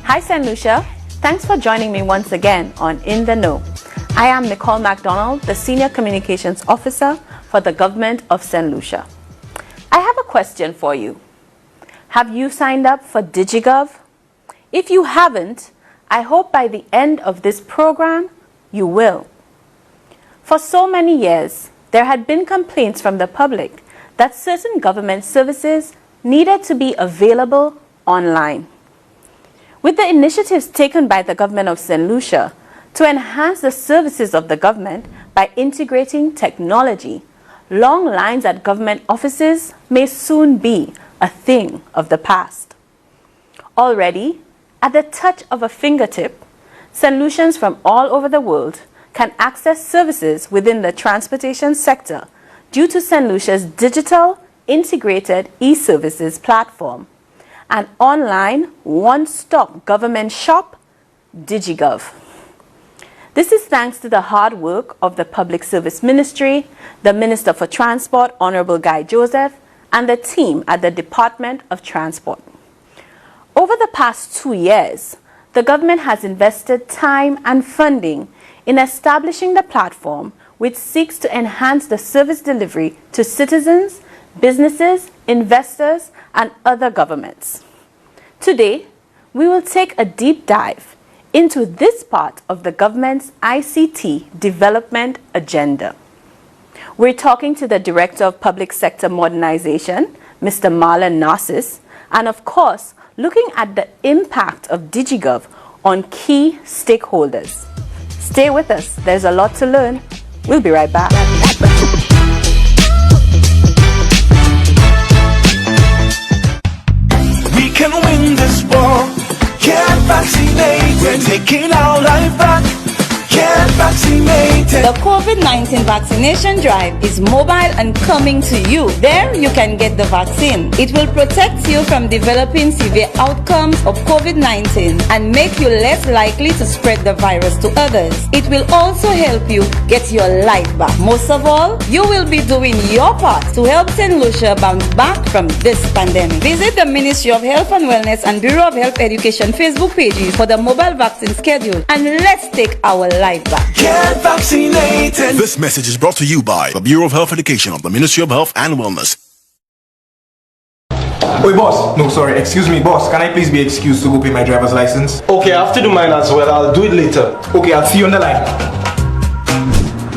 Hi St. Lucia, thanks for joining me once again on In the Know. I am Nicole MacDonald, the Senior Communications Officer for the Government of St. Lucia. I have a question for you. Have you signed up for digiGov? If you haven't, I hope by the end of this program, you will. For so many years, there had been complaints from the public that certain government services needed to be available online. With the initiatives taken by the government of St. Lucia to enhance the services of the government by integrating technology, long lines at government offices may soon be a thing of the past. Already, at the touch of a fingertip, St. Lucians from all over the world can access services within the transportation sector due to St. Lucia's digital integrated e-services platform, an online one-stop government shop, digiGov. This is thanks to the hard work of the Public Service Ministry, the Minister for Transport, Honorable Guy Joseph, and the team at the Department of Transport. Over the past 2 years, the government has invested time and funding in establishing the platform which seeks to enhance the service delivery to citizens, businesses, investors, and other governments. Today, we will take a deep dive into this part of the government's ICT development agenda. We're talking to the Director of Public Sector Modernization, Mr. Marlon Narcisse, and of course, looking at the impact of digiGov on key stakeholders. Stay with us, there's a lot to learn. We'll be right back. We can win this war. Get vaccinated. We're taking our life back. Get vaccinated. The COVID-19 vaccination drive is mobile and coming to you. There you can get the vaccine. It will protect you from developing severe outcomes of COVID-19 and make you less likely to spread the virus to others. It will also help you get your life back. Most of all, you will be doing your part to help St. Lucia bounce back from this pandemic. Visit the Ministry of Health and Wellness and Bureau of Health Education Facebook pages for the mobile vaccine schedule, and let's take our life back. Get vaccinated. This message is brought to you by the Bureau of Health Education of the Ministry of Health and Wellness. Wait, boss. No, sorry. Excuse me, boss. Can I please be excused to go pay my driver's license? Okay, I have to do mine as well. I'll do it later. Okay, I'll see you on the line.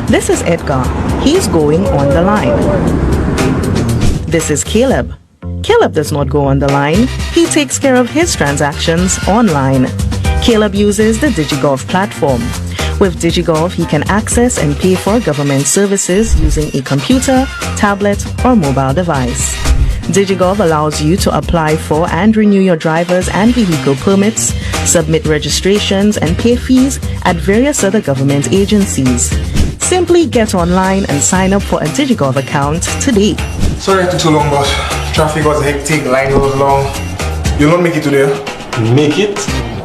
This is Edgar. He's going on the line. This is Caleb. Caleb does not go on the line. He takes care of his transactions online. Caleb uses the digiGov platform. With digiGov, he can access and pay for government services using a computer, tablet, or mobile device. digiGov allows you to apply for and renew your driver's and vehicle permits, submit registrations, and pay fees at various other government agencies. Simply get online and sign up for a digiGov account today. Sorry it took so long, boss. Traffic was hectic, line was long. You'll not make it today? Make it?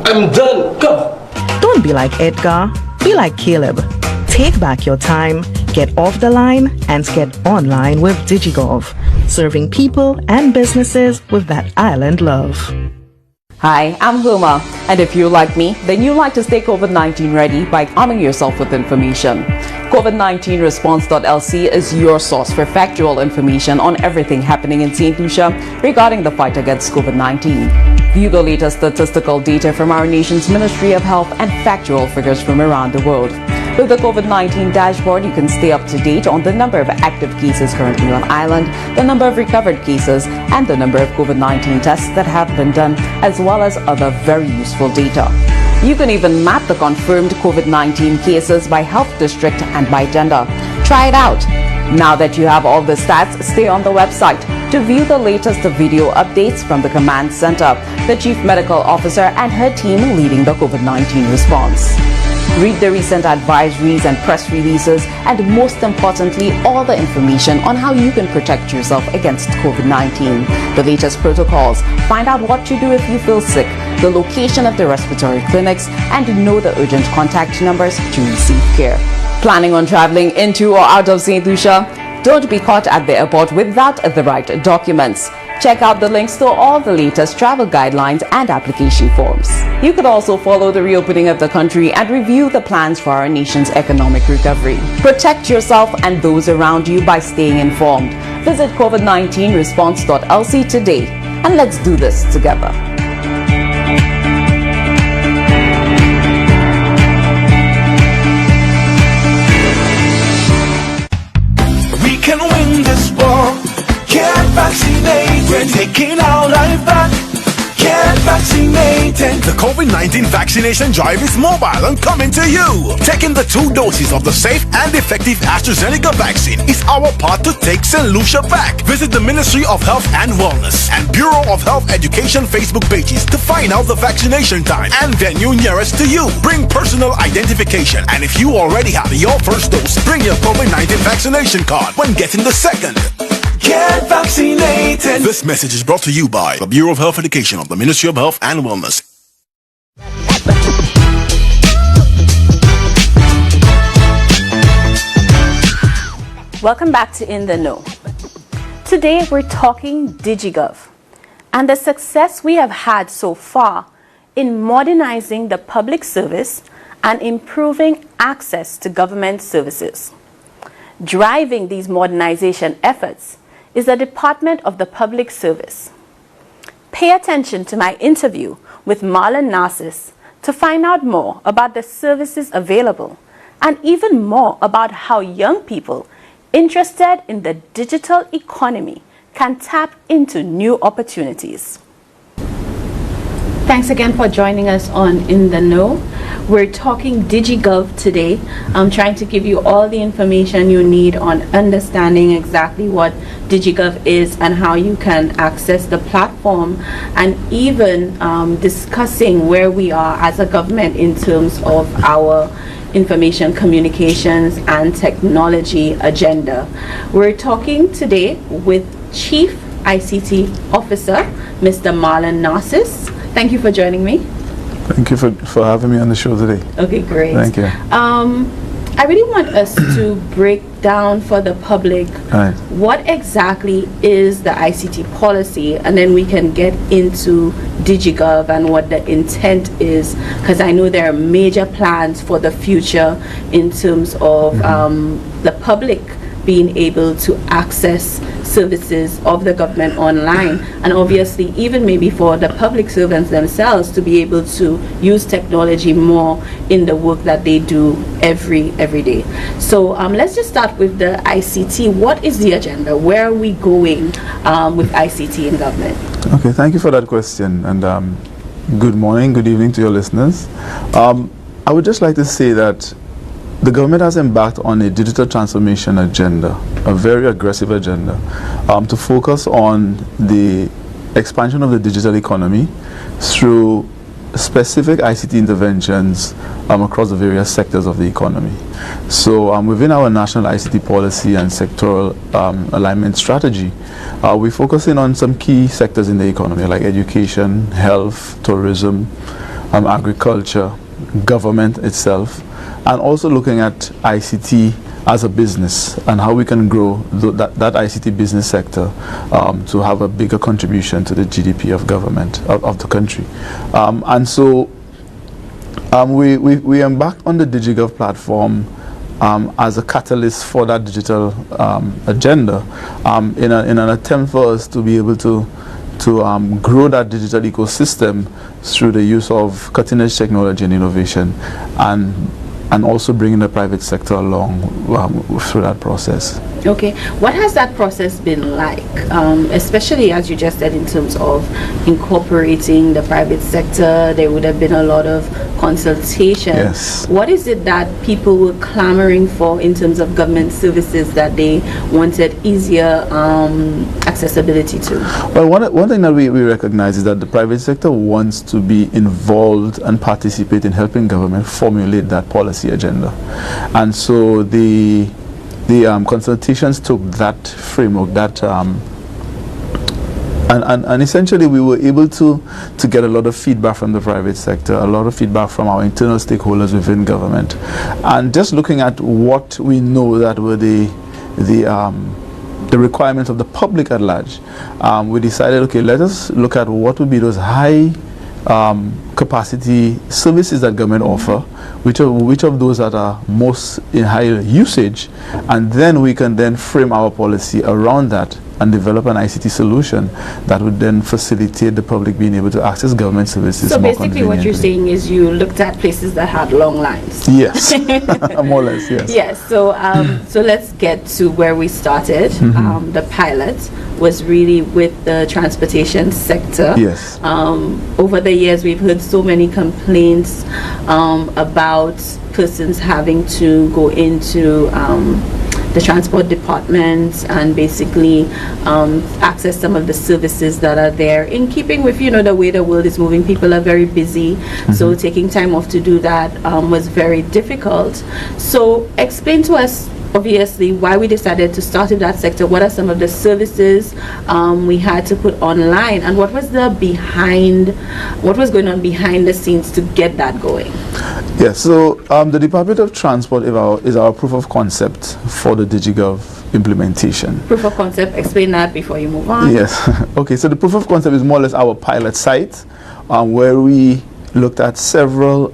I'm done. Come. Don't be like Edgar. Be like Caleb. Take back your time, get off the line, and get online with digiGov, serving people and businesses with that island love. Hi, I'm Huma, and if you're like me, then you like to stay COVID-19 ready by arming yourself with information. COVID-19response.lc is your source for factual information on everything happening in St. Lucia regarding the fight against COVID-19. View the latest statistical data from our nation's Ministry of Health and factual figures from around the world. With the COVID-19 dashboard, you can stay up to date on the number of active cases currently on island, the number of recovered cases, and the number of COVID-19 tests that have been done, as well as other very useful data. You can even map the confirmed COVID-19 cases by health district and by gender. Try it out. Now that you have all the stats, stay on the website to view the latest video updates from the command center, the Chief Medical Officer and her team leading the COVID-19 response. Read the recent advisories and press releases, and most importantly, all the information on how you can protect yourself against COVID-19. The latest protocols, find out what to do if you feel sick, the location of the respiratory clinics, and know the urgent contact numbers to receive care. Planning on traveling into or out of St. Lucia? Don't be caught at the airport without the right documents. Check out the links to all the latest travel guidelines and application forms. You could also follow the reopening of the country and review the plans for our nation's economic recovery. Protect yourself and those around you by staying informed. Visit COVID19response.lc today, and let's do this together. We can win this war. Get vaccinated. We're taking our life back. Get vaccinated. The COVID-19 vaccination drive is mobile and coming to you. Taking the 2 doses of the safe and effective AstraZeneca vaccine is our part to take St. Lucia back. Visit the Ministry of Health and Wellness and Bureau of Health Education Facebook pages to find out the vaccination time and venue nearest to you. Bring personal identification, and if you already have your first dose, bring your COVID-19 vaccination card when getting the second. Get vaccinated. This message is brought to you by the Bureau of Health Education of the Ministry of Health and Wellness. Welcome back to In the Know. Today we're talking digiGov and the success we have had so far in modernizing the public service and improving access to government services. Driving these modernization efforts is the Department of the Public Service. Pay attention to my interview with Marlon Narcisse to find out more about the services available and even more about how young people interested in the digital economy can tap into new opportunities. Thanks again for joining us on In the Know. We're talking digiGov today. I'm trying to give you all the information you need on understanding exactly what digiGov is and how you can access the platform, and even discussing where we are as a government in terms of our information communications and technology agenda. We're talking today with Chief ICT Officer, Mr. Marlon Narcisse. Thank you for joining me. Thank you for having me on the show today. Okay, great. Thank you. I really want us to break down for the public what exactly is the ICT policy, and then we can get into digiGov and what the intent is, because I know there are major plans for the future in terms of the public being able to access services of the government online, and obviously even maybe for the public servants themselves to be able to use technology more in the work that they do every day. So let's just start with the ICT. What is the agenda? Where are we going with ICT in government? Okay, thank you for that question, and good morning, good evening to your listeners. I would just like to say that the government has embarked on a digital transformation agenda, a very aggressive agenda, to focus on the expansion of the digital economy through specific ICT interventions across the various sectors of the economy. So within our national ICT policy and sectoral alignment strategy, we're focusing on some key sectors in the economy like education, health, tourism, agriculture, government itself, and also looking at ICT as a business and how we can grow that ICT business sector to have a bigger contribution to the GDP of government, of the country. And so we embarked on the digiGov platform as a catalyst for that digital agenda in an attempt for us to be able to grow that digital ecosystem through the use of cutting-edge technology and innovation, and also bringing the private sector along through that process. Okay, what has that process been like, especially as you just said in terms of incorporating the private sector? There would have been a lot of consultation. Yes. What is it that people were clamoring for in terms of government services that they wanted easier accessibility to? Well, one thing that we recognize is that the private sector wants to be involved and participate in helping government formulate that policy agenda. And so the consultations took that framework, and essentially we were able to get a lot of feedback from the private sector, a lot of feedback from our internal stakeholders within government, and just looking at what we know that were the the requirements of the public at large, we decided, okay, let us look at what would be those high capacity services that government offer, which of those that are most in high usage, and then we can then frame our policy around that and develop an ICT solution that would then facilitate the public being able to access government services. So more basically what you're saying is you looked at places that had long lines. Yes, more or less, yes. Yes, so so let's get to where we started. The pilot was really with the transportation sector. Yes. Over the years we've heard so many complaints about persons having to go into the transport department and basically access some of the services that are there, in keeping with, you know, the way the world is moving. People are very busy, so taking time off to do that was very difficult. So explain to us, obviously, why we decided to start in that sector. What are some of the services we had to put online, and what was going on behind the scenes to get that going? Yes, so the Department of Transport is our proof of concept for the digiGov implementation. Proof of concept, explain that before you move on. Yes, okay, so the proof of concept is more or less our pilot site where we looked at several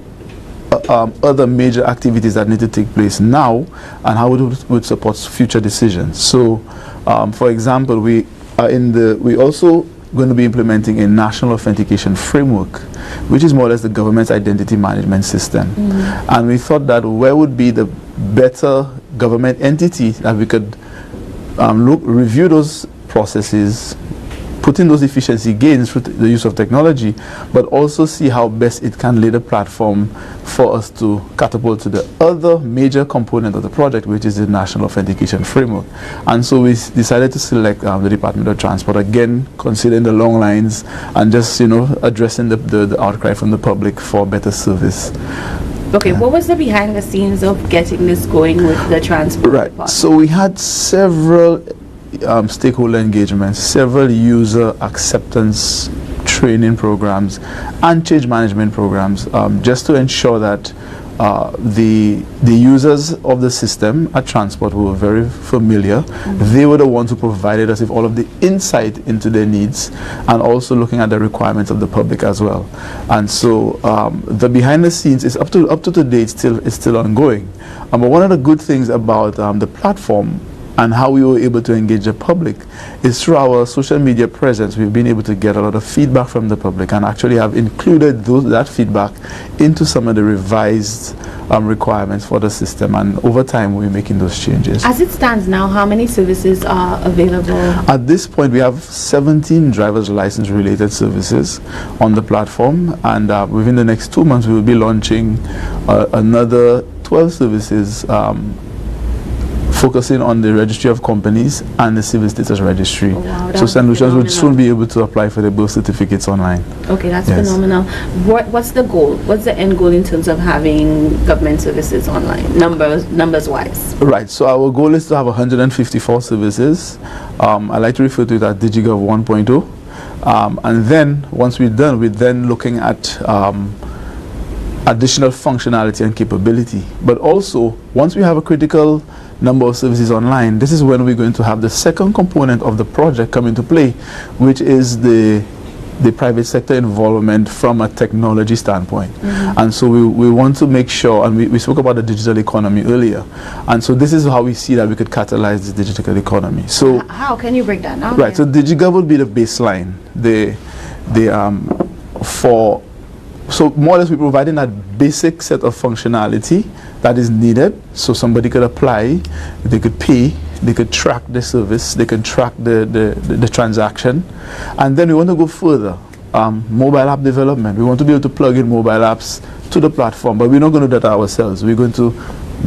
other major activities that need to take place now and how it would support future decisions. So, for example, we also going to be implementing a national authentication framework, which is more or less the government's identity management system. And we thought that where would be the better government entity that we could review those processes, put in those efficiency gains through the use of technology, but also see how best it can lay the platform for us to catapult to the other major component of the project, which is the National Authentication Framework. And so we decided to select the Department of Transport, again, considering the long lines and just, you know, addressing the outcry from the public for better service. Okay, what was the behind the scenes of getting this going with the transport department? So we had several stakeholder engagements, several user acceptance training programs and change management programs, just to ensure that the users of the system at transport were very familiar. They were the ones who provided us with all of the insight into their needs, and also looking at the requirements of the public as well. And so the behind the scenes is up to today. It's still ongoing. But one of the good things about the platform and how we were able to engage the public is through our social media presence. We've been able to get a lot of feedback from the public and actually have included that feedback into some of the revised requirements for the system, and over time we're making those changes. As it stands now, how many services are available? At this point we have 17 driver's license related services on the platform, and within the next 2 months we will be launching another 12 services, focusing on the registry of companies and the civil status registry. Wow, so St. Lucians would soon be able to apply for their birth certificates online. Okay, that's phenomenal. What's the goal? What's the end goal in terms of having government services online, numbers wise? Right, so our goal is to have 154 services. I like to refer to it as digiGov 1.0. And then once we're done, we're then looking at additional functionality and capability. But also, once we have a critical number of services online, this is when we're going to have the second component of the project come into play, which is the private sector involvement from a technology standpoint. And so we want to make sure, and we spoke about the digital economy earlier, and so this is how we see that we could catalyze the digital economy. So how can you break that down? Right, so digiGov would be the baseline. So more or less we're providing that basic set of functionality that is needed, so somebody could apply, they could pay, they could track the service, they could track the transaction. And then we want to go further. Mobile app development. We want to be able to plug in mobile apps to the platform, but we're not going to do that ourselves. We're going to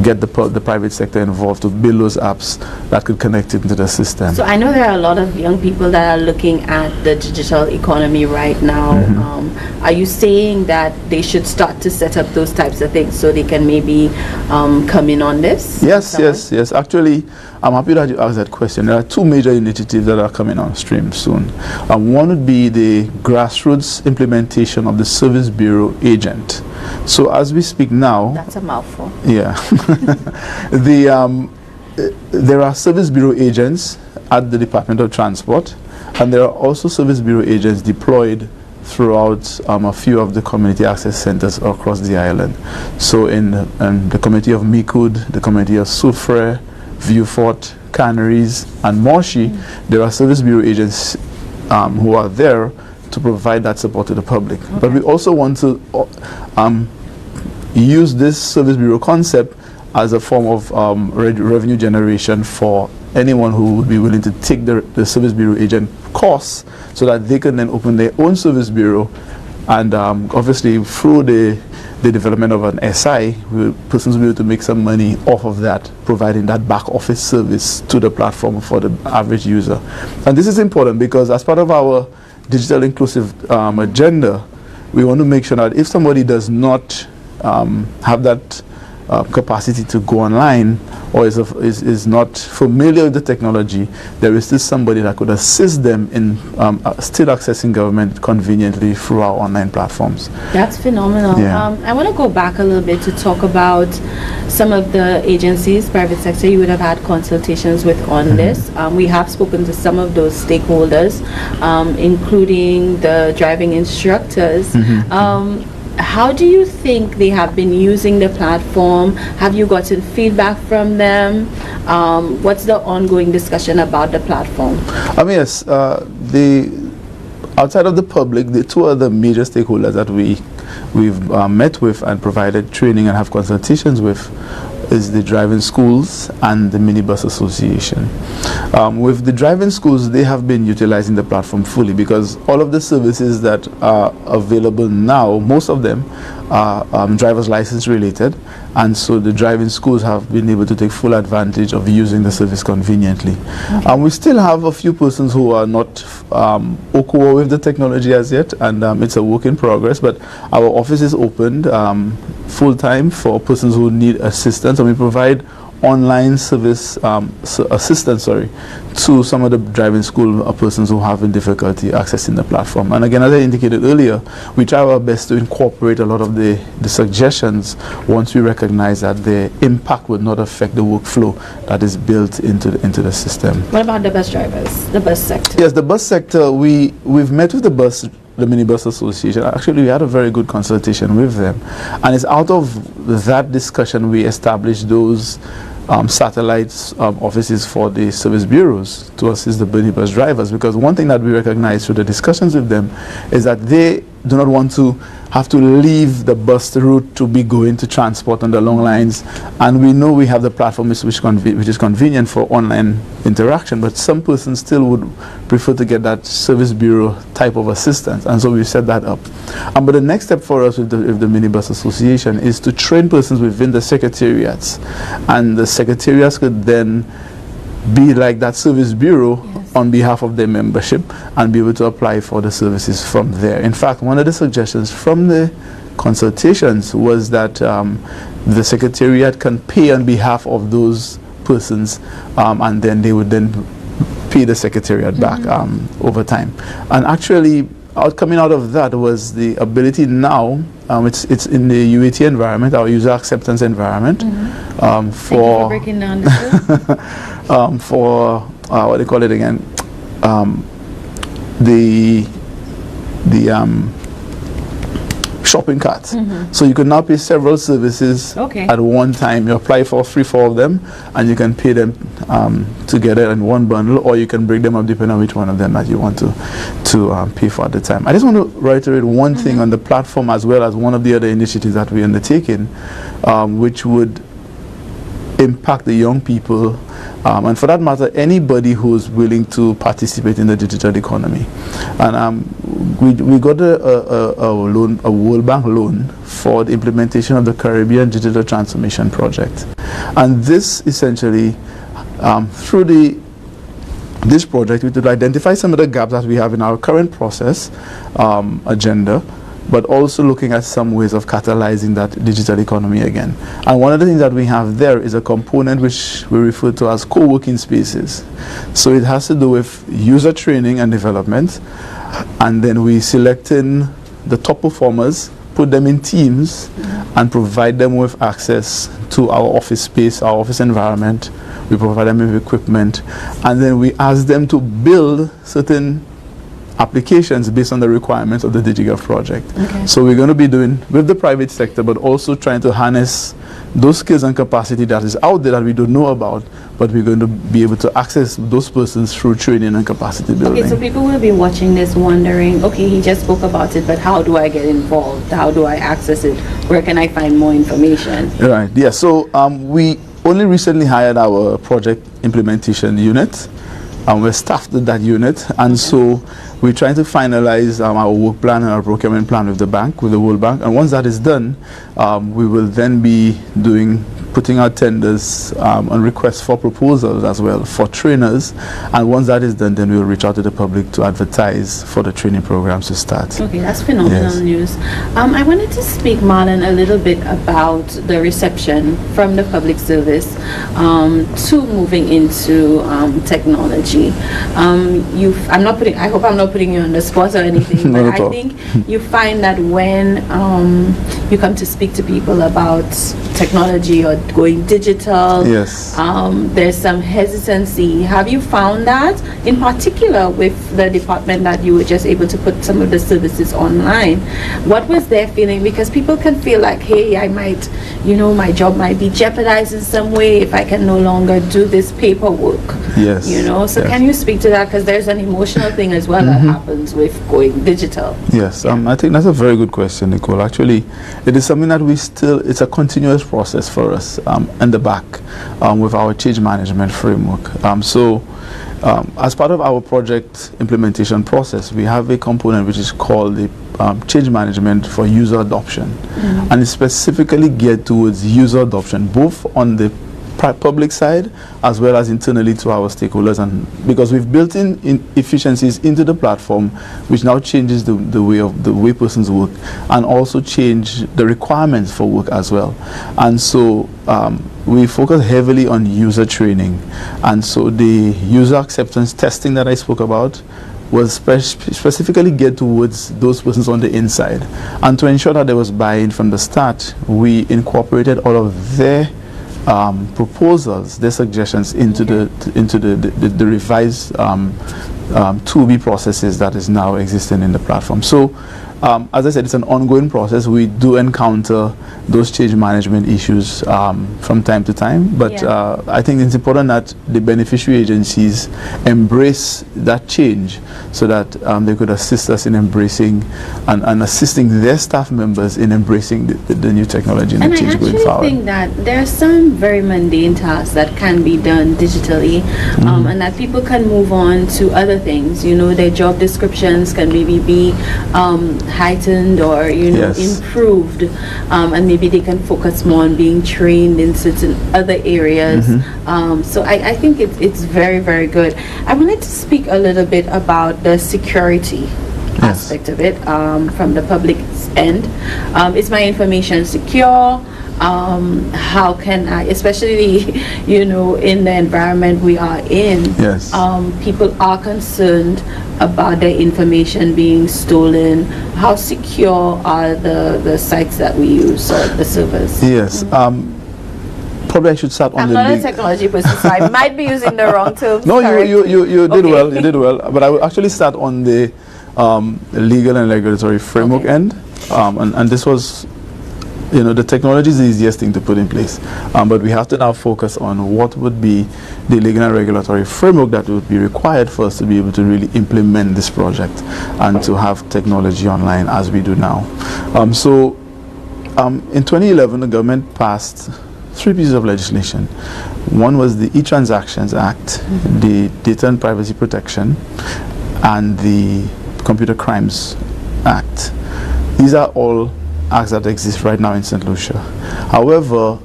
get the private sector involved to build those apps that could connect it into the system. So I know there are a lot of young people that are looking at the digital economy right now. Are you saying that they should start to set up those types of things so they can maybe come in on this? Yes. Actually, I'm happy that you asked that question. There are two major initiatives that are coming on stream soon. One would be the grassroots implementation of the Service Bureau agent. So as we speak now, that's a mouthful. Yeah. There are Service Bureau agents at the Department of Transport, and there are also Service Bureau agents deployed throughout a few of the community access centers across the island. So in the community of Mikud, the community of Soufre, Vieux-Fort, Canaries, and Moshi, there are Service Bureau agents who are there to provide that support to the public. Okay. But we also want to use this Service Bureau concept as a form of revenue generation for anyone who would be willing to take the Service Bureau agent course, so that they can then open their own Service Bureau, and obviously through the development of an SI, persons will be able to make some money off of that, providing that back office service to the platform for the average user. And this is important because as part of our digital inclusive agenda, we want to make sure that if somebody does not have that capacity to go online, or is not familiar with the technology, there is still somebody that could assist them in still accessing government conveniently through our online platforms. That's phenomenal. Yeah. I want to go back a little bit to talk about some of the agencies, private sector, you would have had consultations with on this. We have spoken to some of those stakeholders, including the driving instructors. How do you think they have been using the platform? Have you gotten feedback from them? What's the ongoing discussion about the platform? Yes, outside of the public, the two other major stakeholders that we've met with and provided training and have consultations with is the driving schools and the minibus association. With the driving schools, they have been utilizing the platform fully, because all of the services that are available now, most of them are driver's license related, and so the driving schools have been able to take full advantage of using the service conveniently. We still have a few persons who are not au courant with the technology as yet, and it's a work in progress, but our office is opened full-time for persons who need assistance, and we provide online service assistance to some of the driving school persons who have difficulty accessing the platform. And again, as I indicated earlier, we try our best to incorporate a lot of the suggestions once we recognize that the impact would not affect the workflow that is built into the system. What about the bus drivers, the bus sector? Yes, the bus sector, we've met with the minibus association. Actually, we had a very good consultation with them, and it's out of that discussion we established those satellite offices for the service bureaus to assist the minibus drivers, because one thing that we recognize through the discussions with them is that they do not want to have to leave the bus route to be going to transport on the long lines, and we know we have the platform which is convenient for online interaction, but some persons still would prefer to get that service bureau type of assistance, and so we set that up. But the next step for us with the minibus association is to train persons within the secretariats, and the secretariats could then be like that service bureau on behalf of their membership and be able to apply for the services from there. In fact, one of the suggestions from the consultations was that the secretariat can pay on behalf of those persons, and then they would then pay the secretariat back over time. And actually, coming out of that was the ability now, it's in the UAT environment, our user acceptance environment, Thank you for breaking down this. for what do you call it again? The shopping carts. So you can now pay several services at one time. You apply for 3-4 of them, and you can pay them together in one bundle, or you can break them up depending on which one of them that you want to pay for at the time. I just want to reiterate one thing on the platform, as well as one of the other initiatives that we're undertaking, which would impact the young people, and for that matter, anybody who's willing to participate in the digital economy. And we got a loan, a World Bank loan, for the implementation of the Caribbean Digital Transformation Project. And this essentially, through this project, we could identify some of the gaps that we have in our current process agenda, but also looking at some ways of catalyzing that digital economy again. And one of the things that we have there is a component which we refer to as co-working spaces. So it has to do with user training and development, and then we select in the top performers, put them in teams, and provide them with access to our office space, our office environment, we provide them with equipment, and then we ask them to build certain applications based on the requirements of the digiGov project. Okay. So we're going to be doing with the private sector, but also trying to harness those skills and capacity that is out there that we don't know about, but we're going to be able to access those persons through training and capacity building. Okay, so people will be watching this wondering, okay, he just spoke about it, but how do I get involved? How do I access it? Where can I find more information? Right, yeah, so we only recently hired our project implementation unit. We're staffed with that unit, and so we're trying to finalize our work plan and our procurement plan with the bank, with the World Bank. And once that is done, we will then be putting out tenders and requests for proposals as well for trainers. And once that is done, then we'll reach out to the public to advertise for the training programs to start. Okay, that's phenomenal news. I wanted to speak, Marlon, a little bit about the reception from the public service to moving into technology. I hope I'm not putting you on the spot or anything, but I think you find that when you come to speak to people about technology or going digital, yes, there's some hesitancy. Have you found that in particular with the department that you were just able to put some of the services online? What was their feeling? Because people can feel like, hey, I might, my job might be jeopardized in some way if I can no longer do this paperwork. Yes. So can you speak to that? Because there's an emotional thing as well that happens with going digital. Yes, I think that's a very good question, Nicole. Actually, it is something that it's a continuous process for us in the back with our change management framework. As part of our project implementation process, we have a component which is called the change management for user adoption, and it's specifically geared towards user adoption, both on the public side as well as internally to our stakeholders, and because we've built in efficiencies into the platform, which now changes the way persons work, and also change the requirements for work as well. And so we focus heavily on user training, and so the user acceptance testing that I spoke about was specifically geared towards those persons on the inside, and to ensure that there was buy-in from the start, we incorporated all of their proposals, their suggestions into the revised 2B processes that is now existing in the platform. So as I said, it's an ongoing process. We do encounter those change management issues from time to time, but I think it's important that the beneficiary agencies embrace that change so that they could assist us in embracing and assisting their staff members in embracing the new technology and the change going forward. I think that there are some very mundane tasks that can be done digitally, and that people can move on to other things. Their job descriptions can maybe be heightened or improved, and maybe they can focus more on being trained in certain other areas. So I think it's very, very good. I wanted to speak a little bit about the security aspect of it from the public end. Is my information secure? How can I, especially in the environment we are in, people are concerned about their information being stolen. How secure are the sites that we use, or the servers? Yes. Probably I should start on I'm not a technology person, so I might be using the wrong terms. No, you did well. You did well. But I will actually start on the legal and regulatory framework end, and this was. The technology is the easiest thing to put in place, but we have to now focus on what would be the legal and regulatory framework that would be required for us to be able to really implement this project and to have technology online as we do now. In 2011, the government passed 3 pieces of legislation. One was the E-Transactions Act, the Data and Privacy Protection, and the Computer Crimes Act. These are all acts that exist right now in St. Lucia. However,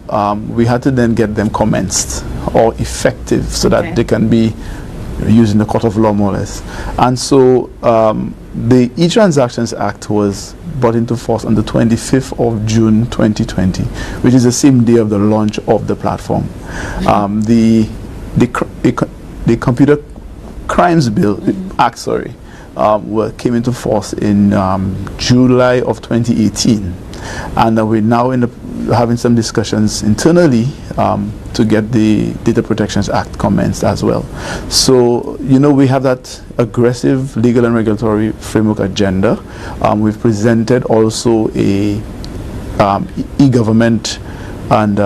we had to then get them commenced or effective so that they can be used in the court of law more or less. And so the E-Transactions Act was brought into force on the 25th of June 2020, which is the same day of the launch of the platform. The Computer Crimes Act, came into force in July of 2018, and we're now in the having some discussions internally to get the Data Protections Act commenced as well. So, we have that aggressive legal and regulatory framework agenda. We've presented also a e-government and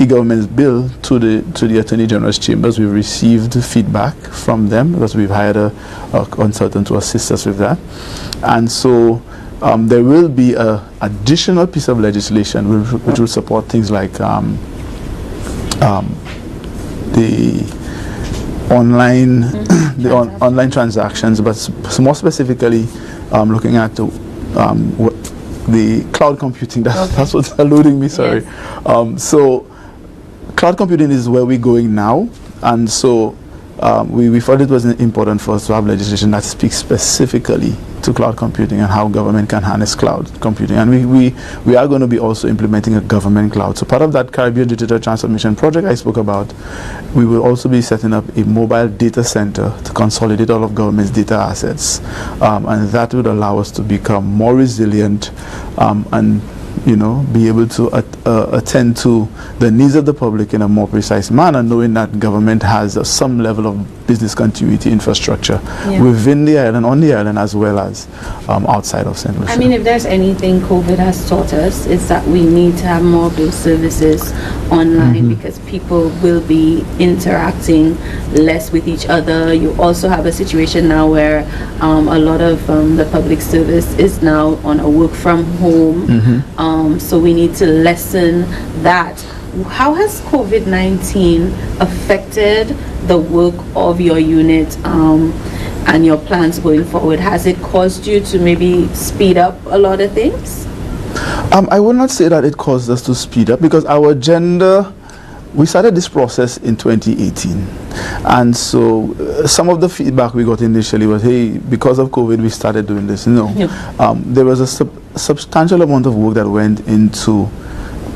e-government's bill to the Attorney General's chambers. We've received feedback from them because we've hired a consultant to assist us with that. And so there will be an additional piece of legislation which will support things like the online online transactions, but more specifically looking at the cloud computing. That's what's eluding me. Sorry. Yes. So cloud computing is where we're going now, and so we thought it was important for us to have legislation that speaks specifically to cloud computing and how government can harness cloud computing. And we are going to be also implementing a government cloud. So part of that Caribbean Digital Transformation project I spoke about, we will also be setting up a mobile data center to consolidate all of government's data assets. And that would allow us to become more resilient and be able to attend to the needs of the public in a more precise manner, knowing that government has some level of business continuity infrastructure within the island, on the island, as well as outside of St. Lucia. I mean, if there's anything COVID has taught us, it's that we need to have more of those services online because people will be interacting less with each other. You also have a situation now where a lot of the public service is now on a work from home. So we need to lessen that. How has COVID-19 affected the work of your unit and your plans going forward? Has it caused you to maybe speed up a lot of things? I would not say that it caused us to speed up, because our agenda, we started this process in 2018, and so some of the feedback we got initially was, hey, because of COVID we started doing this. There was a substantial amount of work that went into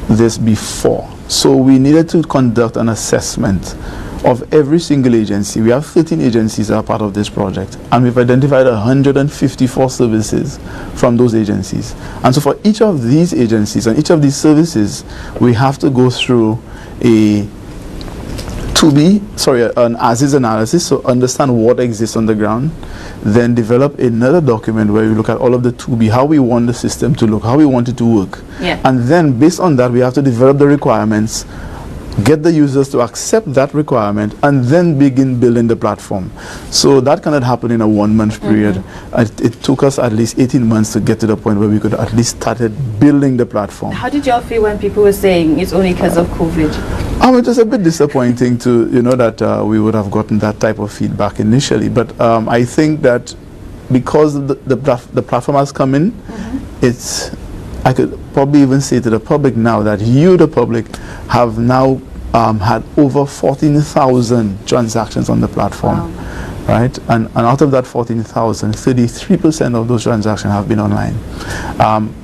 this before, so we needed to conduct an assessment of every single agency. We have 13 agencies that are part of this project, and we've identified 154 services from those agencies. And so for each of these agencies and each of these services, we have to go through an as-is analysis, so understand what exists on the ground, then develop another document where we look at all of the to-be, how we want the system to look, how we want it to work. And then based on that, we have to develop the requirements, get the users to accept that requirement, and then begin building the platform. So that cannot happen in a 1 month period. It took us at least 18 months to get to the point where we could at least started building the platform. How did y'all feel when people were saying it's only because of COVID? It was a bit disappointing to that we would have gotten that type of feedback initially, but I think that because the platform has come in, I could probably even say to the public now that you, the public, have now had over 14,000 transactions on the platform, right? And out of that 14,000, 33% of those transactions have been online.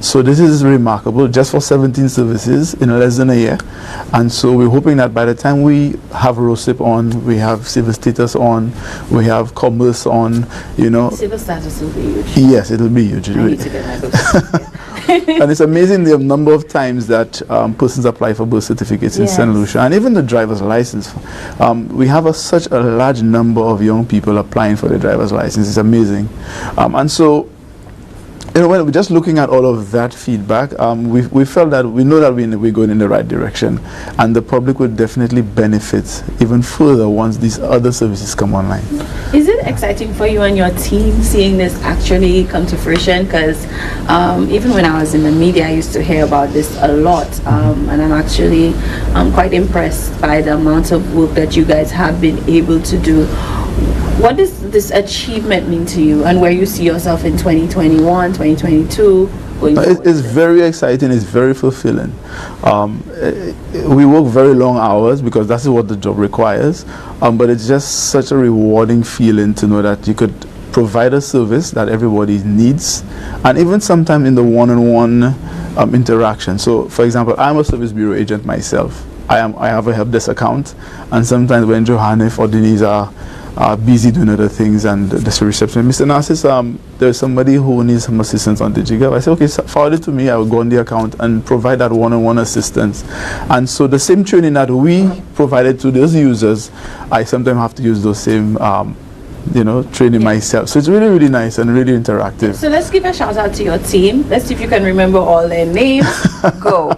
So this is remarkable, just for 17 services in less than a year. And so we're hoping that by the time we have ROSIP on, we have civil status on, we have commerce on, Civil status will be huge. Yes, it'll be huge. I need to get my birth. And it's amazing the number of times that persons apply for birth certificates in St. Lucia, and even the driver's license. We have such a large number of young people applying for the driver's license. It's amazing. And so, when we're just looking at all of that feedback, we felt that we know that we're going in the right direction, and the public would definitely benefit even further once these other services come online. Is it exciting for you and your team seeing this actually come to fruition? Because even when I was in the media, I used to hear about this a lot, and I'm actually quite impressed by the amount of work that you guys have been able to do. What does this achievement mean to you, and where you see yourself in 2021, 2022? It's very exciting. It's very fulfilling. We work very long hours because that's what the job requires, but it's just such a rewarding feeling to know that you could provide a service that everybody needs, and even sometimes in the one-on-one interaction. So, for example, I'm a service bureau agent myself. I have a help desk account, and sometimes when Johannes or Denise are busy doing other things, and the reception. Mr. Narcisse, there's somebody who needs some assistance on digiGov. I said, okay, forward it to me. I will go on the account and provide that one-on-one assistance. And so the same training that we provided to those users, I sometimes have to use those same training myself. So it's really, really nice and really interactive. So let's give a shout out to your team. Let's see if you can remember all their names. Go.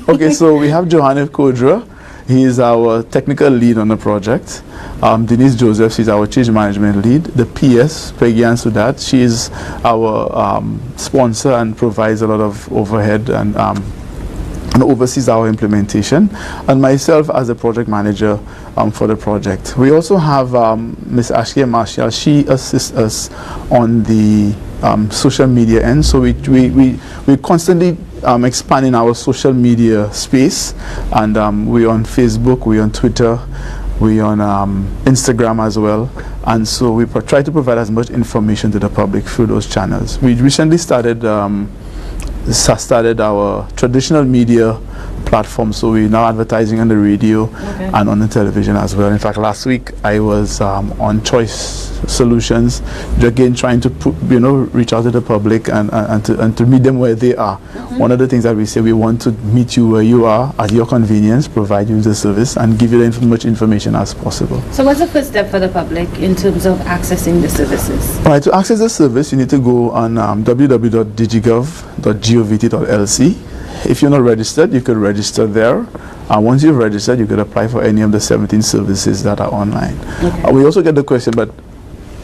Okay, so we have Johannes Kodra. He is our technical lead on the project. Denise Joseph, she's our change management lead. The PS, Peggy Ansudat, she is our sponsor and provides a lot of overhead and oversees our implementation. And myself as a project manager for the project. We also have Ms. Ashley Marshall. She assists us on the social media end. So we constantly expanding our social media space, and we're on Facebook, we're on Twitter, we're on Instagram as well, and so we try to provide as much information to the public through those channels. We recently started our traditional media platform, so we're now advertising on the radio and on the television as well. In fact, last week I was on Choice Solutions, again trying to reach out to the public and to meet them where they are. One of the things that we say, we want to meet you where you are at your convenience, provide you the service, and give you as much information as possible. So what's the first step for the public in terms of accessing the services? Right, to access the service, you need to go on www.digigov.govt.lc. If you're not registered, you could register there. Once you've registered, you could apply for any of the 17 services that are online. We also get the question, but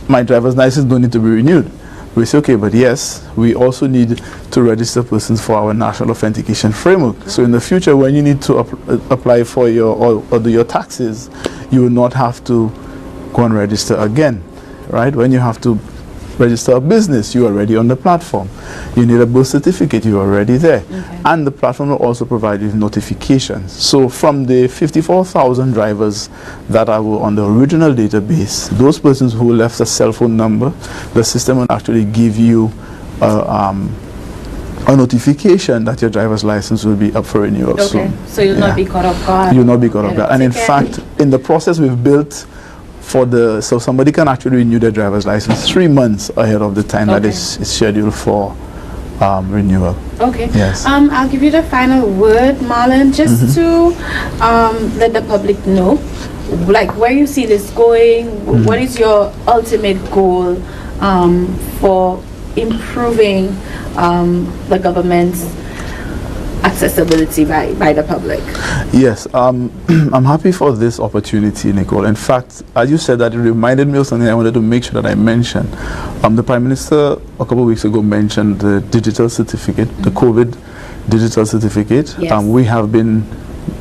my driver's license don't need to be renewed. We say, okay, but yes, we also need to register persons for our national authentication framework. So in the future, when you need to apply for or do your taxes, you will not have to go and register again, right? When you have to register a business, you're already on the platform. You need a birth certificate, you're already there. And the platform will also provide you with notifications. So from the 54,000 drivers that are on the original database, those persons who left a cell phone number, the system will actually give you a notification that your driver's license will be up for renewal soon. So you'll not be caught off guard. You'll not be caught off guard. And in fact, in the process we've built so somebody can actually renew their driver's license 3 months ahead of the time that is scheduled for renewal. Yes. I'll give you the final word, Marlon, just to let the public know, like, where you see this going. What is your ultimate goal for improving the government's accessibility by the public? Yes, I'm happy for this opportunity, Nicole. In fact, as you said that, it reminded me of something I wanted to make sure that I mentioned. The Prime Minister a couple of weeks ago mentioned the digital certificate, the COVID digital certificate. We have been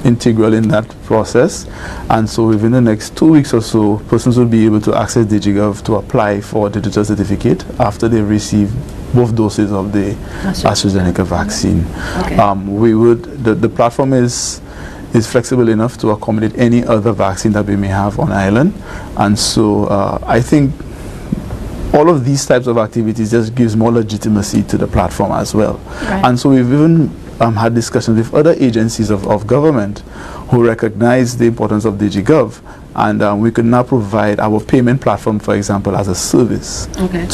integral in that process, and so within the next 2 weeks or so, persons will be able to access digiGov to apply for a digital certificate after they receive both doses of the AstraZeneca vaccine. The platform is flexible enough to accommodate any other vaccine that we may have on island, and so I think all of these types of activities just gives more legitimacy to the platform as well. And so we've even had discussions with other agencies of government who recognize the importance of digiGov, and we could now provide our payment platform, for example, as a service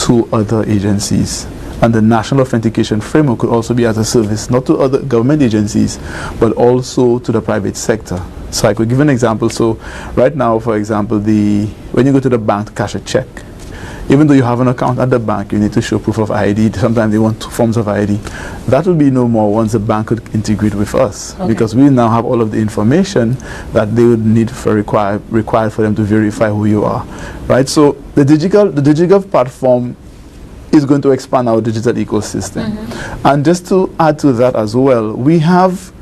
to other agencies. And the national authentication framework could also be as a service, not to other government agencies, but also to the private sector. So I could give an example. So right now, for example, when you go to the bank to cash a check, even though you have an account at the bank, you need to show proof of ID. Sometimes they want 2 forms of ID. That will be no more once the bank could integrate with us, because we now have all of the information that they would need required for them to verify who you are, right? So the digiGov platform is going to expand our digital ecosystem. And just to add to that as well, we have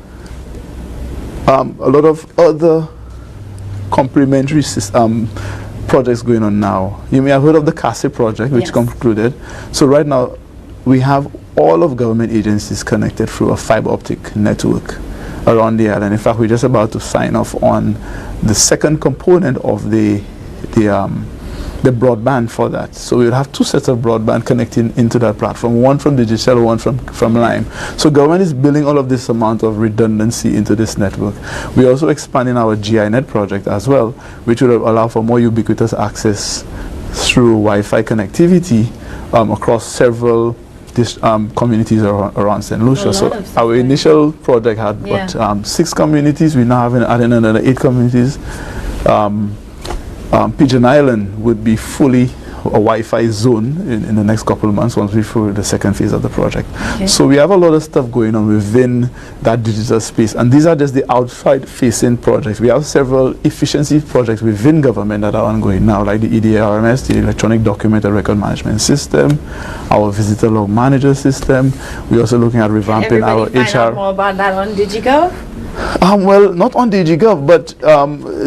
a lot of other complementary projects going on now. You may have heard of the CASE project, which concluded. So right now, we have all of government agencies connected through a fiber optic network around the island. In fact, we're just about to sign off on the second component of the broadband for that. So we would have 2 sets of broadband connecting into that platform, one from digital, one from Lime. So government is building all of this amount of redundancy into this network. We're also expanding our GINet project as well, which will allow for more ubiquitous access through Wi-Fi connectivity across several communities around St. Lucia. So our initial project had 6 communities. We now have adding another 8 communities. Pigeon Island would be fully a Wi-Fi zone in the next couple of months once we through the second phase of the project. Okay. So we have a lot of stuff going on within that digital space, and these are just the outside facing projects. We have several efficiency projects within government that are ongoing now, like the EDRMS, the Electronic Document and Record Management System, our Visitor Log Manager System. We're also looking at revamping our HR. Find out more about that on digiGov? Well, not on digiGov, but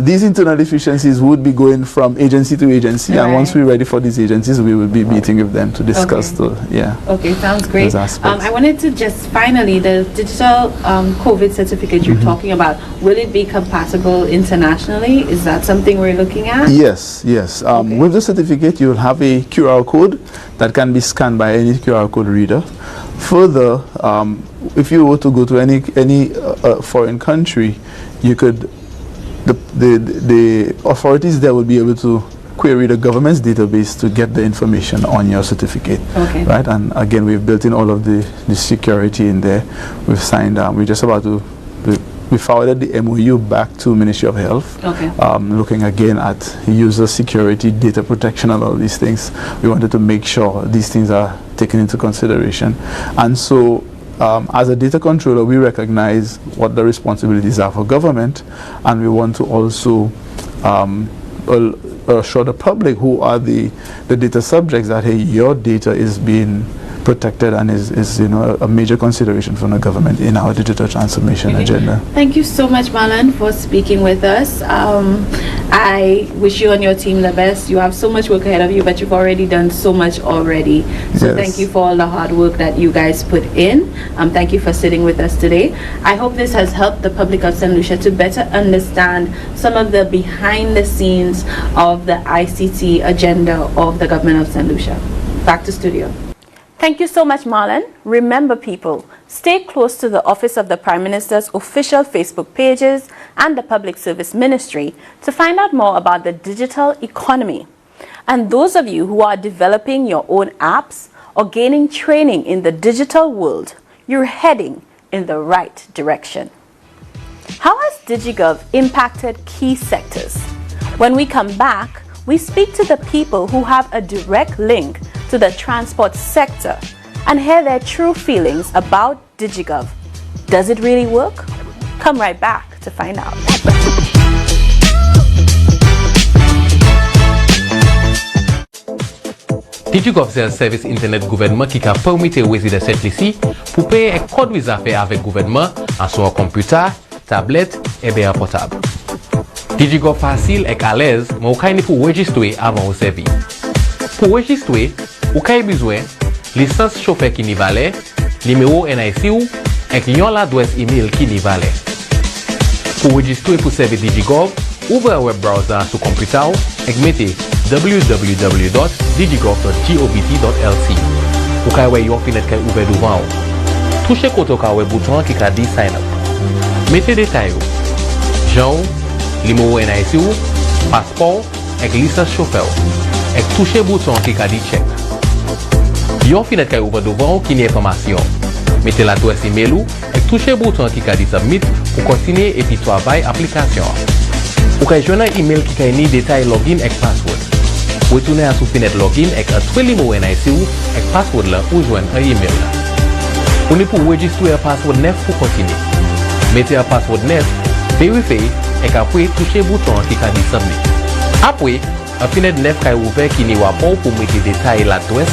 these internal efficiencies would be going from agency to agency, and once we're ready for these agencies, we will be meeting with them to discuss Okay, sounds great. I wanted to just finally, the digital COVID certificate you're talking about, will it be compatible internationally? Is that something we're looking at? Yes. With the certificate, you'll have a QR code that can be scanned by any QR code reader. Further, if you were to go to any foreign country, you could the authorities there will be able to query the government's database to get the information on your certificate. Okay. Right, and again, we've built in all of the security in there. We've signed. We're just about to. We forwarded the MOU back to Ministry of Health, looking again at user security, data protection, and all these things. We wanted to make sure these things are taken into consideration. And so, as a data controller, we recognize what the responsibilities are for government, and we want to also assure the public who are the data subjects that, hey, your data is being protected and is a major consideration from the government in our digital transformation agenda. Thank you so much, Marlon, for speaking with us. I wish you and your team the best. You have so much work ahead of you, but you've already done so much already. So thank you for all the hard work that you guys put in. Thank you for sitting with us today. I hope this has helped the public of St. Lucia to better understand some of the behind the scenes of the ICT agenda of the government of St. Lucia. Back to studio. Thank you so much, Marlon. Remember, people, stay close to the Office of the Prime Minister's official Facebook pages and the Public Service Ministry to find out more about the digital economy. And those of you who are developing your own apps or gaining training in the digital world, you're heading in the right direction. How has digiGov impacted key sectors? When we come back, we speak to the people who have a direct link to the transport sector and hear their true feelings about digiGov. Does it really work? Come right back to find out. digiGov c'est un service internet gouvernement qui a permis aux résidents ici pour payer un code visa fait avec gouvernement en son computer, tablette et bien portable. digiGov facile et à l'aise, mais vous pouvez pour enregistrer avant au service. Pour enregistrer, vous avez besoin de licence chauffeur qui n'y valait, numéro NIC et l'adresse email qui n'y valait. Pour enregistrer pour servir digiGov, ouvrez un web browser sur computer et mettez www.digigov.govt.lc. Vous avez une fenêtre qui est ouverte devant vous. Touchez le bouton qui dit Sign Up. Mettez des détails. Genre, numéro NIC, passeport et licence chauffeur. Et touchez le bouton qui dit Check. Yon fenêtre qui est ouverte devant vous qui n'y a information. Mettez l'adresse email et touchez le bouton qui dit Submit pour continuer et puis travailler l'application. Vous avez un email qui a des détails login et password. Retournez à la fenêtre login et entrez le numéro NIC et password là pour joindre un email. Vous ne pouvez enregistrer un password neuf pour continuer. Mettez un password neuf, vérifiez et après touchez le bouton qui dit Submit. Après, un fenêtre neuf qui est ouvert qui n'y a pas pour mettre des détails l'adresse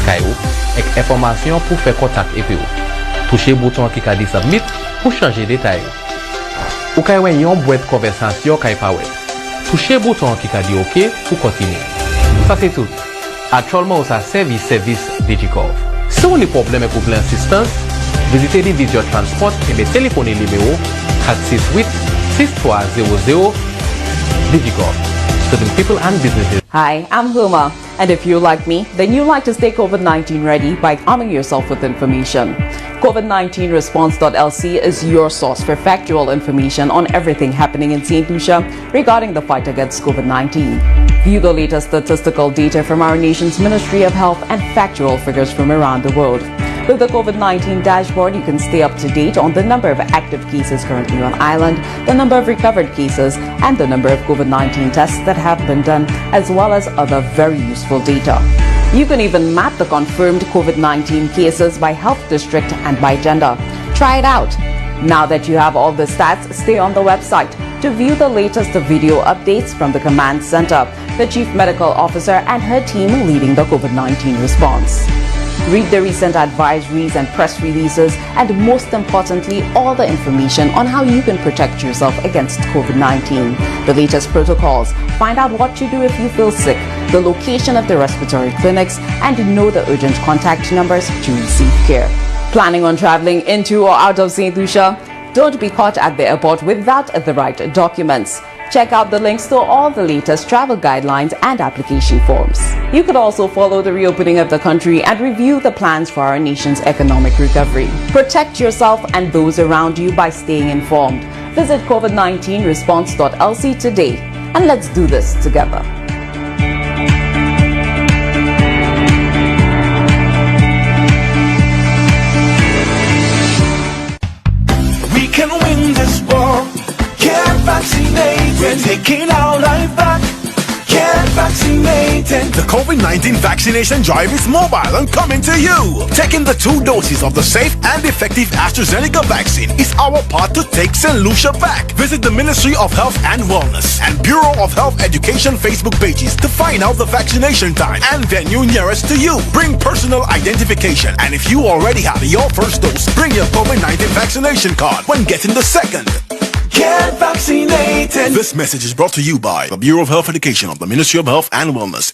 et information pour faire contact avec vous. Touchez le bouton qui dit Submit pour changer les détails. Vous avez une boîte de conversation qui est pas web. Touchez le bouton qui dit OK pour continuer. Ça c'est tout. Actuellement, ça service digiGov. Si vous avez des problèmes avec l'assistance, visitez les Digital Transport et téléphonez le numéro 468 6300 digiGov. certain people and businesses. Hi, I'm Huma, and if you're like me, then you like to stay COVID-19 ready by arming yourself with information. COVID-19response.lc is your source for factual information on everything happening in St. Lucia regarding the fight against COVID-19. View the latest statistical data from our nation's Ministry of Health and factual figures from around the world. With the COVID-19 dashboard, you can stay up to date on the number of active cases currently on island, the number of recovered cases, and the number of COVID-19 tests that have been done, as well as other very useful data. You can even map the confirmed COVID-19 cases by health district and by gender. Try it out. Now that you have all the stats, stay on the website to view the latest video updates from the command center, the chief medical officer and her team leading the COVID-19 response. Read the recent advisories and press releases, and most importantly, all the information on how you can protect yourself against COVID-19. The latest protocols, find out what to do if you feel sick, the location of the respiratory clinics, and know the urgent contact numbers to receive care. Planning on traveling into or out of St. Lucia? Don't be caught at the airport without the right documents. Check out the links to all the latest travel guidelines and application forms. You could also follow the reopening of the country and review the plans for our nation's economic recovery. Protect yourself and those around you by staying informed. Visit COVID-19response.lc today, and let's do this together. We can win this war. Get vaccinated. We're taking our life back. Get vaccinated. The COVID-19 vaccination drive is mobile and coming to you. Taking the 2 doses of the safe and effective AstraZeneca vaccine is our part to take St. Lucia back. Visit the Ministry of Health and Wellness and Bureau of Health Education Facebook pages to find out the vaccination time and venue nearest to you. Bring personal identification, and if you already have your first dose, bring your COVID-19 vaccination card when getting the second. Get vaccinated. This message is brought to you by the Bureau of Health Education of the Ministry of Health and Wellness.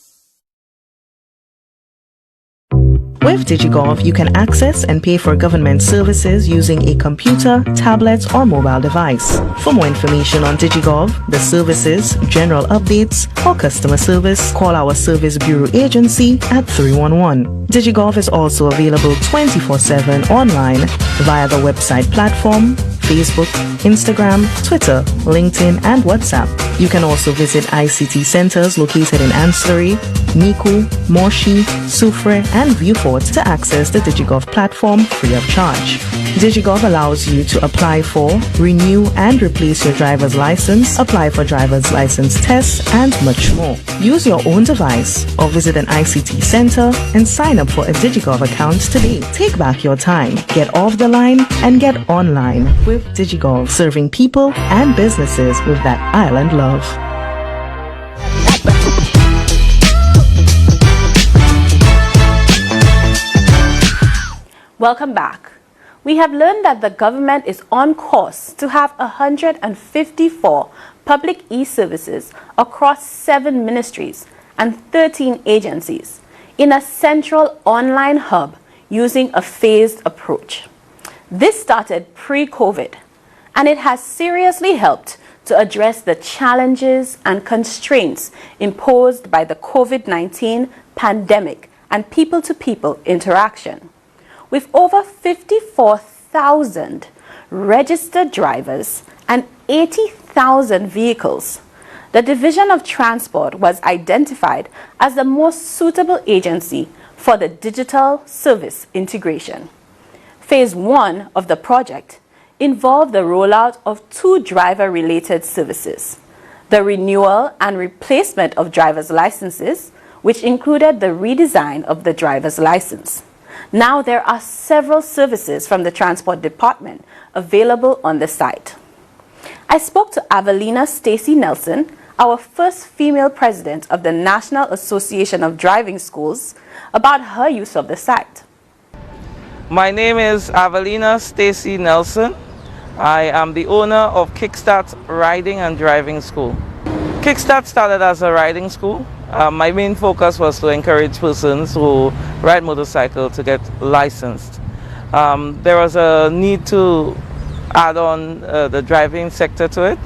With digiGov, you can access and pay for government services using a computer, tablet, or mobile device. For more information on digiGov, the services, general updates, or customer service, call our Service Bureau agency at 311. digiGov is also available 24/7 online via the website platform, Facebook, Instagram, Twitter, LinkedIn, and WhatsApp. You can also visit ICT centers located in Ancillary, Miku, Moshi, Soufre, and Viewport to access the digiGov platform free of charge. digiGov allows you to apply for, renew, and replace your driver's license, apply for driver's license tests, and much more. Use your own device or visit an ICT center and sign up for a digiGov account today. Take back your time, get off the line, and get online with digiGov, serving people and businesses with that island love. Welcome back. We have learned that the government is on course to have 154 public e-services across 7 ministries and 13 agencies in a central online hub using a phased approach. This started pre-COVID, and it has seriously helped to address the challenges and constraints imposed by the COVID-19 pandemic and people-to-people interaction. With over 54,000 registered drivers and 80,000 vehicles, the Division of Transport was identified as the most suitable agency for the digital service integration. Phase 1 of the project involved the rollout of 2 driver-related services: the renewal and replacement of driver's licenses, which included the redesign of the driver's license. Now there are several services from the Transport Department available on the site. I spoke to Avelina Stacy Nelson, our first female president of the National Association of Driving Schools, about her use of the site. My name is Avelina Stacy Nelson. I am the owner of Kickstart Riding and Driving School. Kickstart started as a riding school. My main focus was to encourage persons who ride motorcycle to get licensed. There was a need to add on the driving sector to it,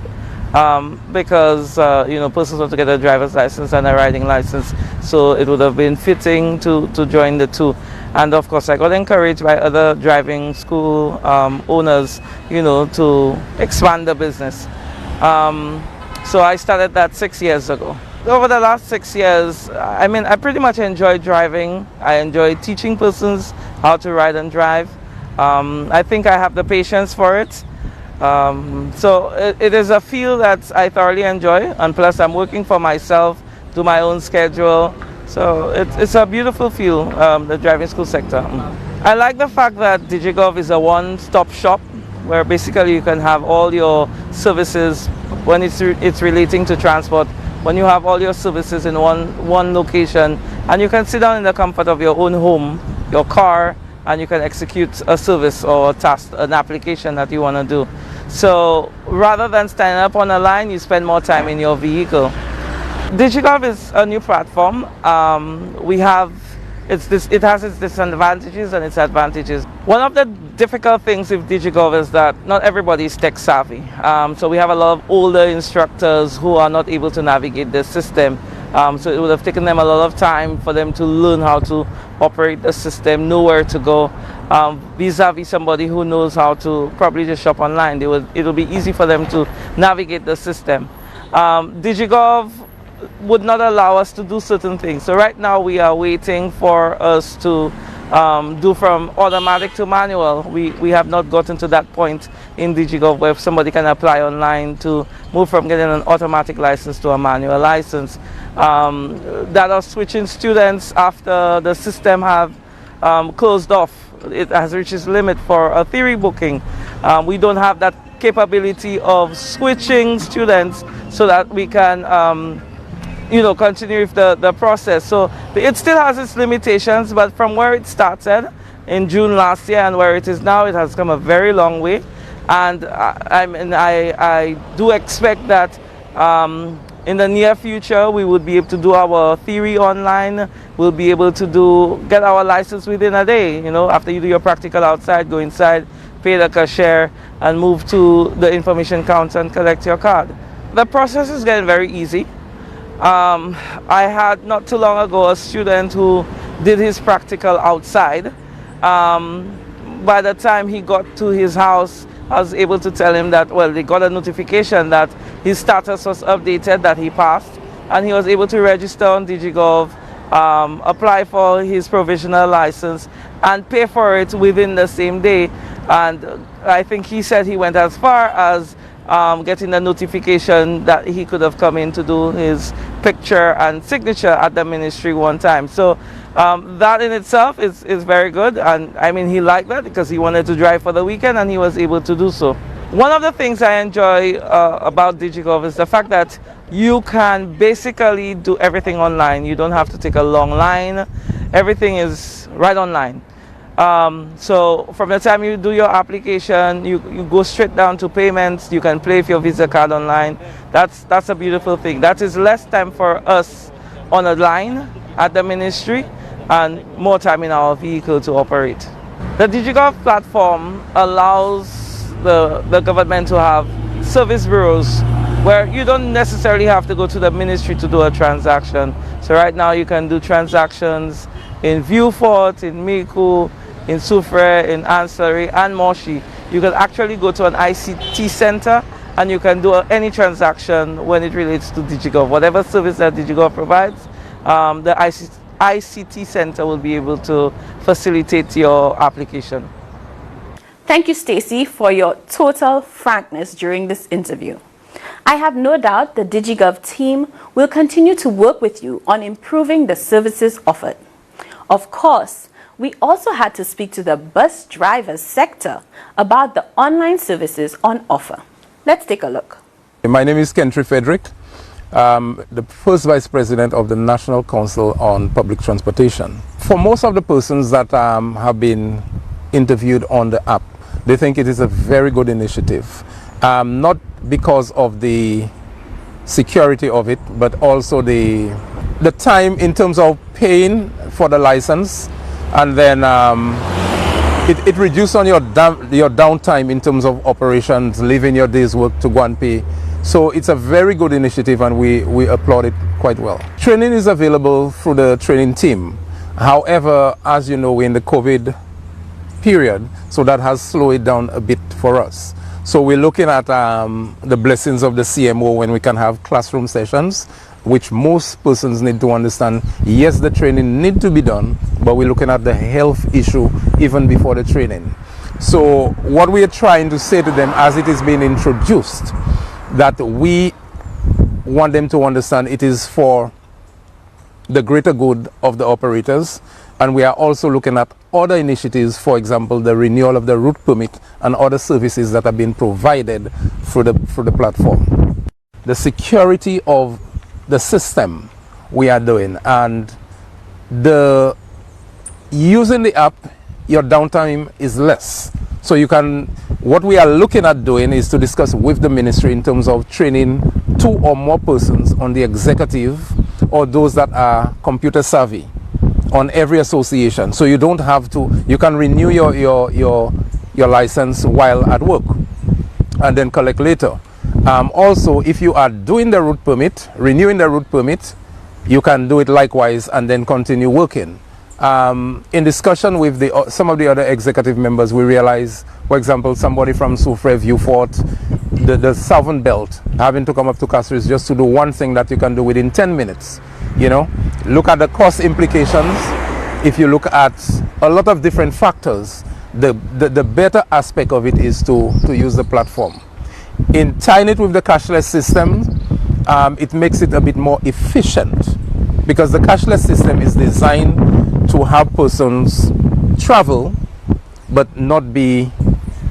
because persons want to get a driver's license and a riding license, so it would have been fitting to join the two. And of course I got encouraged by other driving school owners, to expand the business. So I started that 6 years ago. Over the last 6 years, I pretty much enjoy driving. I enjoy teaching persons how to ride and drive. I think I have the patience for it. So it is a field that I thoroughly enjoy, and plus I'm working for myself, do my own schedule. So it's a beautiful field, the driving school sector. I like the fact that digiGov is a one-stop shop where basically you can have all your services when it's relating to transport. When you have all your services in one location, and you can sit down in the comfort of your own home, your car, and you can execute a service or a task, an application that you want to do. So rather than standing up on a line, you spend more time in your vehicle. digiGov is a new platform. It has its disadvantages and its advantages. One of the difficult things with digiGov is that not everybody is tech savvy. So we have a lot of older instructors who are not able to navigate the system. So it would have taken them a lot of time for them to learn how to operate the system, know where to go. Vis-a-vis somebody who knows how to probably just shop online, it will be easy for them to navigate the system. digiGov would not allow us to do certain things. So right now we are waiting for us to do from automatic to manual. We have not gotten to that point in digiGov where somebody can apply online to move from getting an automatic license to a manual license. That are switching students after the system have closed off. It has reached its limit for a theory booking. We don't have that capability of switching students so that we can continue with the process. So it still has its limitations, but from where it started in June last year and where it is now, it has come a very long way. And I do expect that in the near future we would be able to do our theory online. We'll be able to get our license within a day. After you do your practical outside, go inside, pay the cashier, and move to the information counter and collect your card. The process is getting very easy. I had not too long ago a student who did his practical outside. By the time he got to his house, I was able to tell him that, well, they got a notification that his status was updated, that he passed, and he was able to register on digiGov, apply for his provisional license, and pay for it within the same day. And I think he said he went as far as getting a notification that he could have come in to do his picture and signature at the ministry one time. So that in itself is very good, and he liked that because he wanted to drive for the weekend and he was able to do so. One of the things I enjoy about digiGov is the fact that you can basically do everything online. You don't have to take a long line. Everything is right online. So from the time you do your application, you go straight down to payments. You can pay with your Visa card online. That's a beautiful thing. That is less time for us on a line at the ministry and more time in our vehicle to operate. The digiGov platform allows the government to have service bureaus where you don't necessarily have to go to the ministry to do a transaction. So right now you can do transactions in Viewfort, in Miku, in Soufrière, in Ancillary, and Moshi. You can actually go to an ICT center and you can do any transaction when it relates to digiGov. Whatever service that digiGov provides, the ICT center will be able to facilitate your application. Thank you, Stacey, for your total frankness during this interview. I have no doubt the digiGov team will continue to work with you on improving the services offered. Of course, we also had to speak to the bus drivers sector about the online services on offer. Let's take a look. My name is Kentry Frederick, the first Vice President of the National Council on Public Transportation. For most of the persons that have been interviewed on the app, they think it is a very good initiative. Not because of the security of it, but also the time in terms of paying for the license, and then it reduces on your downtime in terms of operations, leaving your day's work to go and pay So it's a very good initiative, and we applaud it quite well. Training is available through the training team. However, as you know, we're in the COVID period, so that has slowed it down a bit for us. So we're looking at the blessings of the CMO when we can have classroom sessions, which most persons need to understand. Yes, the training need to be done, but we're looking at the health issue even before the training. So what we are trying to say to them as it is being introduced, that we want them to understand it is for the greater good of the operators, and we are also looking at other initiatives, for example, the renewal of the route permit and other services that are being provided through the platform. The security of the system we are doing, and the using the app, your downtime is less. So you can, what we are looking at doing is to discuss with the ministry in terms of training 2 or more persons on the executive or those that are computer savvy on every association. So you don't have to, you can renew your license while at work and then collect later. Also, if you are doing the route permit, renewing the route permit, you can do it likewise and then continue working. In discussion with some of the other executive members, we realize, for example, somebody from Soufre, Vieux-Fort, the Southern Belt, having to come up to Castries just to do one thing that you can do within 10 minutes. You know, look at the cost implications. If you look at a lot of different factors, the better aspect of it is to use the platform. In tying it with the cashless system, it makes it a bit more efficient, because the cashless system is designed to have persons travel but not be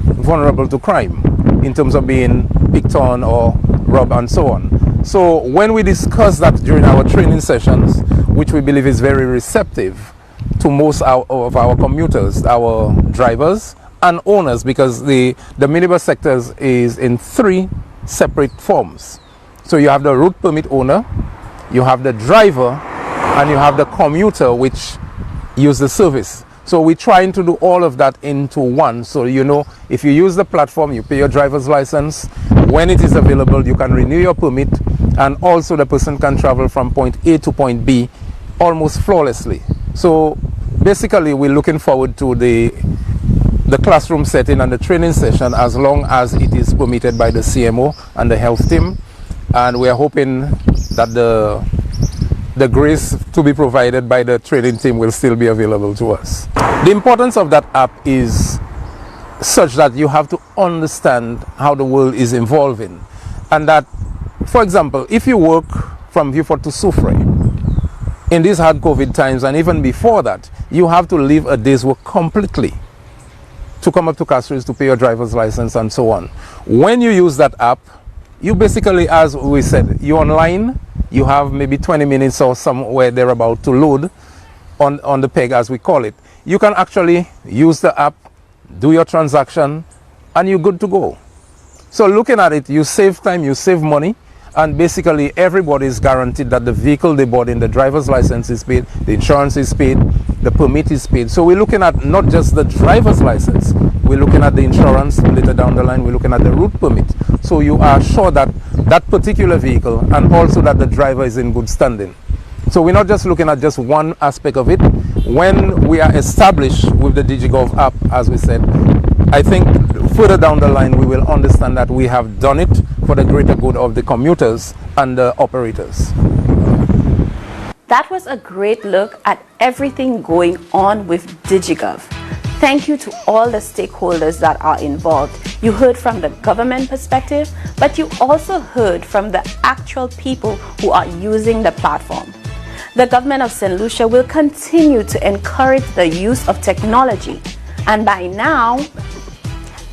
vulnerable to crime in terms of being picked on or robbed and so on. So when we discuss that during our training sessions, which we believe is very receptive to most of our commuters, our drivers and owners, because the minibus sectors is in 3 separate forms. So you have the route permit owner, you have the driver, and you have the commuter which use the service. So we're trying to do all of that into one. So you know, if you use the platform, you pay your driver's license. When it is available, you can renew your permit, and also the person can travel from point A to point B almost flawlessly. So basically, we're looking forward to the classroom setting and the training session, as long as it is permitted by the CMO and the health team. And we are hoping that the grace to be provided by the training team will still be available to us. The importance of that app is such that you have to understand how the world is evolving, and that, for example, if you work from Vieux-Fort to Soufre in these hard COVID times, and even before that, you have to leave a day's work completely to come up to Castries to pay your driver's license and so on. When you use that app, you basically, as we said, you're online, you have maybe 20 minutes or somewhere thereabout to load on the peg, as we call it. You can actually use the app, do your transaction, and you're good to go. So looking at it, you save time, you save money, and basically everybody is guaranteed that the vehicle they bought in, the driver's license is paid, the insurance is paid, the permit is paid. So we're looking at not just the driver's license, we're looking at the insurance later down the line, we're looking at the route permit. So you are sure that that particular vehicle, and also that the driver is in good standing. So we're not just looking at just one aspect of it. When we are established with the digiGov app, as we said, I think further down the line we will understand that we have done it for the greater good of the commuters and the operators. That was a great look at everything going on with digiGov. Thank you to all the stakeholders that are involved. You heard from the government perspective, but you also heard from the actual people who are using the platform. The government of St. Lucia will continue to encourage the use of technology. And by now,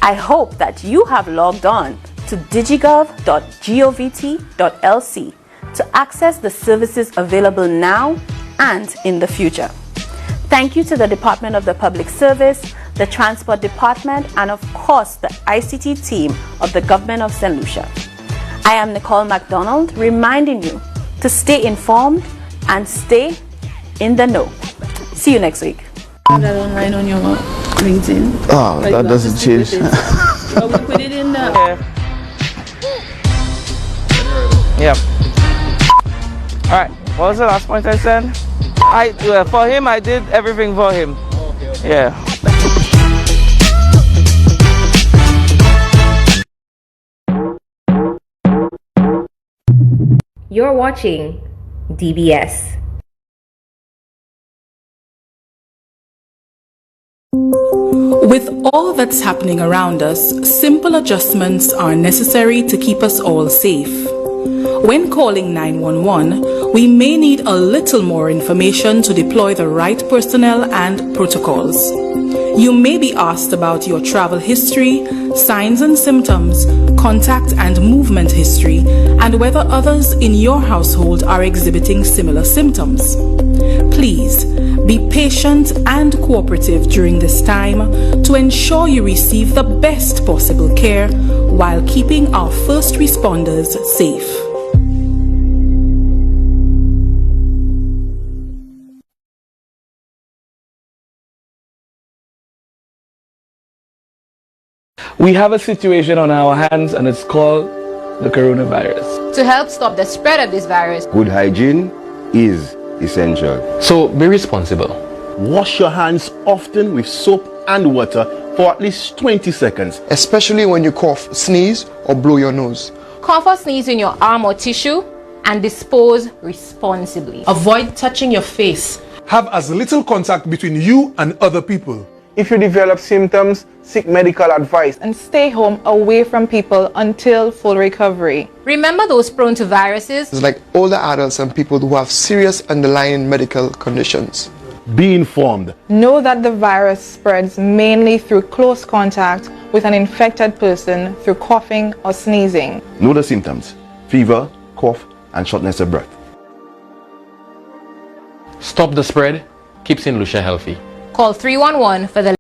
I hope that you have logged on to digigov.govt.lc to access the services available now and in the future. Thank you to the Department of the Public Service, the Transport Department, and of course the ICT team of the Government of St. Lucia. I am Nicole MacDonald, reminding you to stay informed and stay in the know. See you next week. That online on your LinkedIn. Oh, that doesn't change. Well, we put it in the... Yep. Alright, what was the last point I said? For him, I did everything for him. Yeah. You're watching DBS. With all that's happening around us, simple adjustments are necessary to keep us all safe. When calling 911, we may need a little more information to deploy the right personnel and protocols. You may be asked about your travel history, signs and symptoms, contact and movement history, and whether others in your household are exhibiting similar symptoms. Please be patient and cooperative during this time to ensure you receive the best possible care while keeping our first responders safe. We have a situation on our hands and it's called the coronavirus. To help stop the spread of this virus, good hygiene is essential. So be responsible. Wash your hands often with soap and water for at least 20 seconds. Especially when you cough, sneeze, or blow your nose. Cough or sneeze in your arm or tissue and dispose responsibly. Avoid touching your face. Have as little contact between you and other people. If you develop symptoms, seek medical advice and stay home away from people until full recovery. Remember those prone to viruses, like older adults and people who have serious underlying medical conditions. Be informed. Know that the virus spreads mainly through close contact with an infected person through coughing or sneezing. Know the symptoms: fever, cough, and shortness of breath. Stop the spread. Keep St. Lucia healthy. Call 311 for the